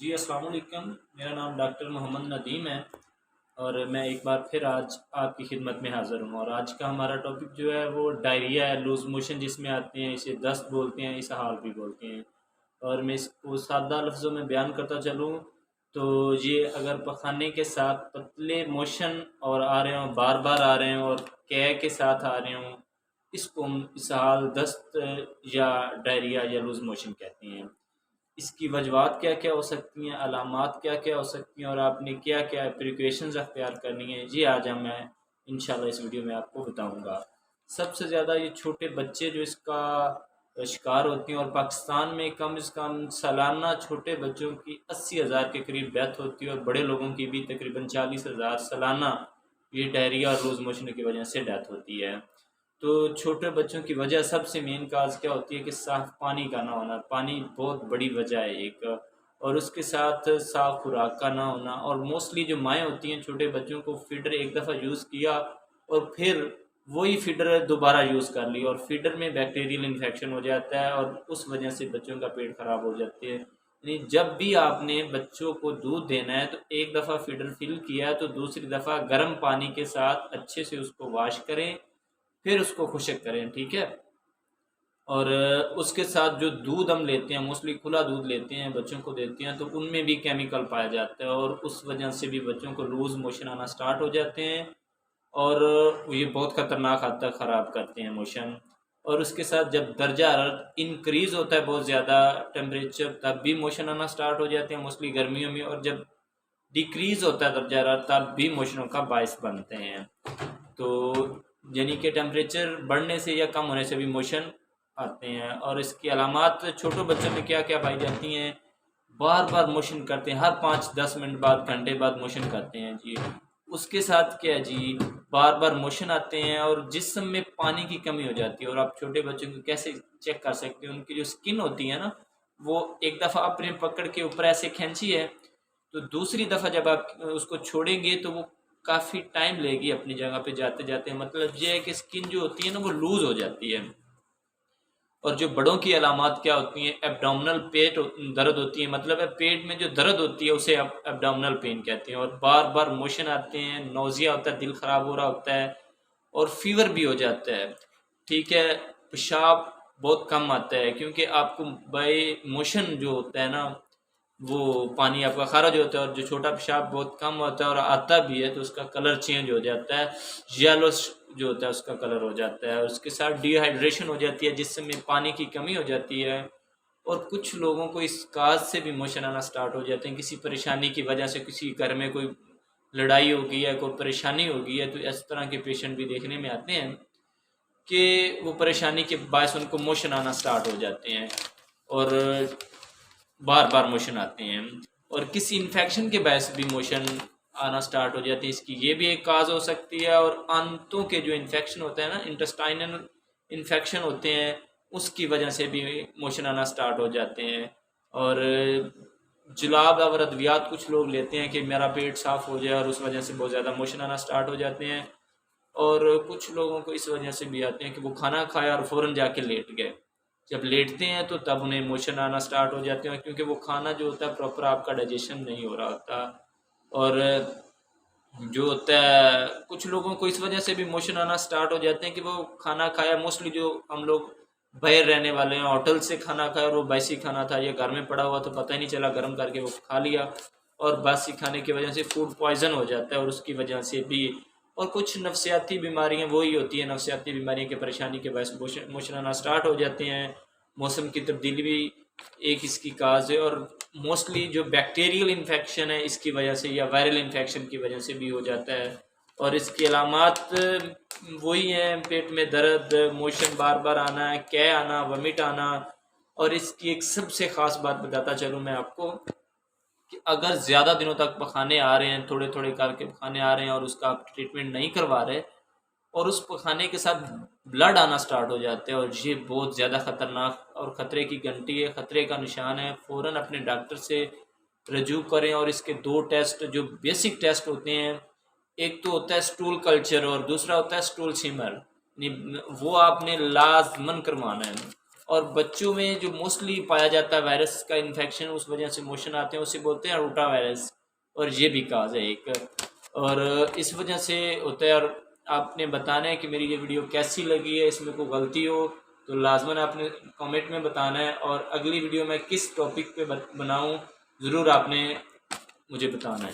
जी, अस्सलाम वालेकुम। मेरा नाम डॉक्टर मोहम्मद नदीम है और मैं एक बार फिर आज आपकी खिदमत में हाज़िर हूँ। और आज का हमारा टॉपिक जो है वो डायरिया है, लूज़ मोशन जिसमें आते हैं, इसे दस्त बोलते हैं, इसहाल भी बोलते हैं। और मैं इसको सादा लफ्ज़ों में बयान करता चलूँ तो ये अगर पखाने के साथ पतले मोशन और आ रहे हों, बार बार आ रहे हों और कै के साथ आ रहे हों, इसको हम इसहाल, दस्त या डायरिया या लूज़ मोशन कहते हैं। इसकी वजूहात क्या क्या हो सकती हैं, अलामात क्या क्या हो सकती हैं और आपने क्या क्या प्रिकॉशंस अख्तियार करनी है, ये आज मैं इंशाल्लाह इस वीडियो में आपको बताऊंगा। सबसे ज़्यादा ये छोटे बच्चे जो इसका शिकार होती हैं, और पाकिस्तान में कम से कम सालाना छोटे बच्चों की 80,000 के करीब डेथ होती है और बड़े लोगों की भी तकरीबन 40,000 सालाना ये डायरिया और लूज मोशन की वजह से डेथ होती है। तो छोटे बच्चों की वजह सबसे मेन काज क्या होती है कि साफ़ पानी का ना होना। पानी बहुत बड़ी वजह है एक, और उसके साथ साफ़ खुराक का ना होना। और मोस्टली जो माएँ होती हैं छोटे बच्चों को फीडर एक दफ़ा यूज़ किया और फिर वही फीडर दोबारा यूज़ कर ली और फीडर में बैक्टीरियल इन्फेक्शन हो जाता है और उस वजह से बच्चों का पेट ख़राब हो जाते हैं। यानी जब भी आपने बच्चों को दूध देना है तो एक दफ़ा फीडर फिल किया है तो दूसरी दफ़ा गर्म पानी के साथ अच्छे से उसको वॉश करें, फिर उसको खुशक करें, ठीक है। और उसके साथ जो दूध हम लेते हैं, मोस्टली खुला दूध लेते हैं, बच्चों को देते हैं, तो उनमें भी केमिकल पाया जाता है और उस वजह से भी बच्चों को लूज़ मोशन आना स्टार्ट हो जाते हैं और ये बहुत ख़तरनाक हद तक ख़राब करते हैं मोशन। और उसके साथ जब दर्जा हरारत इंक्रीज़ होता है बहुत ज़्यादा टेम्परेचर, तब भी मोशन आना स्टार्ट हो जाते हैं मोस्टली गर्मियों में। और जब डिक्रीज़ होता है दर्जा हरारत तब भी मोशनों का बायस बनते हैं। तो यानी कि टेम्परेचर बढ़ने से या कम होने से भी मोशन आते हैं। और इसकी अलामात छोटे बच्चों में क्या क्या पाई जाती हैं? बार बार मोशन करते हैं, हर 5-10 मिनट बाद, घंटे बाद मोशन करते हैं जी। उसके साथ क्या है जी, बार बार मोशन आते हैं और जिस्म में पानी की कमी हो जाती है। और आप छोटे बच्चों को कैसे चेक कर सकते हैं? उनकी जो स्किन होती है ना, वो एक दफ़ा आपने पकड़ के ऊपर ऐसे खींची है तो दूसरी दफ़ा जब आप उसको छोड़ेंगे तो वो काफ़ी टाइम लेगी अपनी जगह पे जाते जाते। मतलब ये है कि स्किन जो होती है ना वो लूज़ हो जाती है। और जो बड़ों की अलामात क्या होती हैं? एब्डोमिनल पेट दर्द होती है, मतलब है पेट में जो दर्द होती है उसे एब्डोमिनल पेन कहते हैं। और बार बार मोशन आते हैं, नोज़िया होता है, दिल ख़राब हो रहा होता है और फीवर भी हो जाता है, ठीक है। पेशाब बहुत कम आता है क्योंकि आपको बाय मोशन जो होता है ना, वो पानी आपका खारिज होता है और जो छोटा पेशाब बहुत कम होता है और आता भी है तो उसका कलर चेंज हो जाता है, येलो जो होता है उसका कलर हो जाता है। उसके साथ डिहाइड्रेशन हो जाती है जिसमें पानी की कमी हो जाती है। और कुछ लोगों को इस काज से भी मोशन आना स्टार्ट हो जाते हैं, किसी परेशानी की वजह से, किसी घर में कोई लड़ाई हो गई है, कोई परेशानी हो गई है, तो इस तरह के पेशेंट भी देखने में आते हैं कि वो परेशानी के बायस उनको मोशन आना स्टार्ट हो जाते हैं और बार बार मोशन आते हैं। और किसी इन्फेक्शन के बायस भी मोशन आना स्टार्ट हो जाती है, इसकी ये भी एक काज हो सकती है। और आंतों के जो इन्फेक्शन होता है ना, इंटेस्टाइनल इन्फेक्शन होते हैं, उसकी वजह से भी मोशन आना स्टार्ट हो जाते हैं। और जुलाब और अद्वियात कुछ लोग लेते हैं कि मेरा पेट साफ़ हो जाए और उस वजह से बहुत ज़्यादा मोशन आना स्टार्ट हो जाते हैं। और कुछ लोगों को इस वजह से भी आते हैं कि वो खाना खाया और फ़ौरन जाके लेट गए। जब लेटते हैं तो तब उन्हें मोशन आना स्टार्ट हो जाते हैं क्योंकि वो खाना जो होता है प्रॉपर आपका डाइजेशन नहीं हो रहा होता। और जो होता है कुछ लोगों को इस वजह से भी मोशन आना स्टार्ट हो जाते हैं कि वो खाना खाया, मोस्टली जो हम लोग बाहर रहने वाले हैं, होटल से खाना खाया और वो बासी खाना था या घर में पड़ा हुआ तो पता ही नहीं चला, गर्म करके वो खा लिया और बासी खाने की वजह से फूड पॉइजन हो जाता है और उसकी वजह से भी। और कुछ नफसियाती बीमारियां वही होती है, नफसियाती बीमारियों की परेशानी के वजह से मोशन आना स्टार्ट हो जाते हैं। मौसम की तब्दीली भी एक इसकी काज है। और मोस्टली जो बैक्टीरियल इन्फेक्शन है इसकी वजह से या वायरल इन्फेक्शन की वजह से भी हो जाता है। और इसकी अलामात वही हैं, पेट में दर्द, मोशन बार बार आना, कै आना, वमिट आना। और इसकी एक सबसे ख़ास बात बताता चलूँ मैं आपको कि अगर ज़्यादा दिनों तक पखाने आ रहे हैं, थोड़े थोड़े करके पखाने आ रहे हैं और उसका आप ट्रीटमेंट नहीं करवा रहे और उस पखाने के साथ ब्लड आना स्टार्ट हो जाते हैं, और ये बहुत ज़्यादा ख़तरनाक और ख़तरे की घंटी है, ख़तरे का निशान है। फ़ौरन अपने डॉक्टर से रजू करें। और इसके दो टेस्ट जो बेसिक टेस्ट होते हैं, एक तो होता है स्टूल कल्चर और दूसरा होता है स्टूल सिमर, वो आपने लाजमन करवाना है। और बच्चों में जो मोस्टली पाया जाता है वायरस का इन्फेक्शन, उस वजह से मोशन आते हैं, उसे बोलते हैं रोटा वायरस, और ये भी काज है एक, और इस वजह से होता है। और आपने बताना है कि मेरी ये वीडियो कैसी लगी है, इसमें कोई गलती हो तो लाजमन आपने कमेंट में बताना है, और अगली वीडियो मैं किस टॉपिक पे बनाऊं ज़रूर आपने मुझे बताना है।